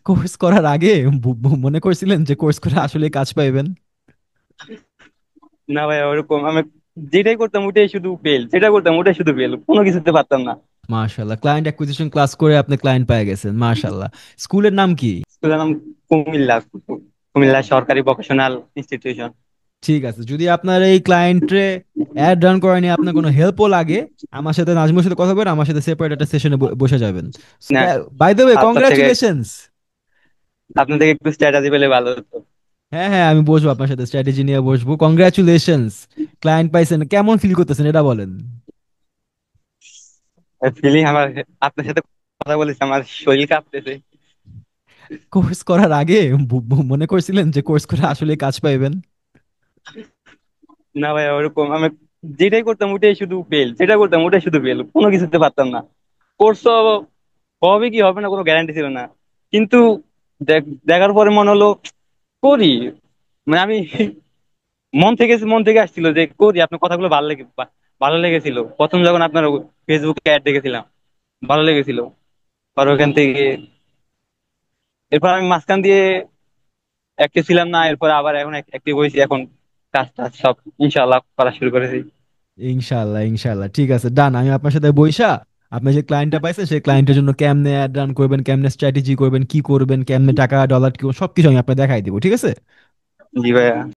Course করার আগে মনে করছিলেন যে কোর্স করে আসলে কাজ পাইবেন? না ভাই, ওরকম আমি যেটাই করতাম ওটাই শুধু ফেল, যেটা করতাম ওটাই শুধু ফেল, কোনো কিছুতে পারতাম না। মাশাআল্লাহ, ক্লায়েন্ট অ্যাকুইজিশন ক্লাস করে আপনি ক্লায়েন্ট পেয়ে গেছেন, মাশাআল্লাহ। স্কুলের নাম কি? স্কুলের নাম কুমিল্লা, কুমিল্লা সরকারি ভোকেশনাল ইনস্টিটিউশন। ঠিক আছে, যদি আপনার এই ক্লায়েন্টে অ্যাড রান করা নিয়ে আপনার কোনো হেল্পও লাগে, আমার সাথে নাজমুলের সাথে কথা বলে আমার সাথে সেপারেট একটা সেশনে বসে যাবেন। না, বাই দ্য ওয়ে, আপনার থেকে কংগ্রাচুলেশনস। আপনার থেকে একটু স্ট্র্যাটেজি পেলে ভালো হতো। হ্যাঁ হ্যাঁ, আমি বসবো আপনার সাথে, স্ট্র্যাটেজি নিয়ে বসবো। কংগ্রাচুলেশনস, ক্লায়েন্ট পাইছেন, কেমন ফিল করতেছেন এটা বলেন। ফিলিং আমার, আপনার সাথে কথা বলেছি আমার শরীর কাঁপতেছে। কোর্স করার আগে মনে করছিলেন যে কোর্স করে আসলে কাজ পাইবেন? না ভাই, ওরকম আমি যেটাই করতাম ওটাই শুধু ফেল, যেটা করতাম ওটাই শুধু ফেল, কোনো কিছুতে পারতাম না। কোর্স হবে কি হবে না কোনো গ্যারান্টি ছিল না। কিন্তু দেখার পরে মনে হলো করি, মানে আমি মন থেকে আসছিল যে করি। আপনার কথাগুলো ভালো লেগেছিল প্রথম যখন আপনার ফেসবুকে অ্যাড দেখেছিলাম, ভালো লেগেছিল। আর ওখান থেকে এরপর আমি মাঝখান দিয়ে অ্যাক্টিভ ছিলাম না, এরপর আবার এখন অ্যাক্টিভ হয়েছি। এখন কাজ টাজ সব ইনশাআল্লাহ করা শুরু করেছি। ইনশাআল্লাহ ইনশাআল্লাহ, ঠিক আছে, ডান। আমি আপনার সাথে বইসা আপনি যে ক্লায়েন্টটা পাইছেন সেই ক্লায়েন্টের জন্য কেমনে অ্যাড রান করবেন, কেমনে স্ট্র্যাটেজি করবেন, কি করবেন, কেমনে টাকা ডলার কি সবকিছু আমি আপনাকে দেখাই দিব, ঠিক আছে? জি ভাইয়া।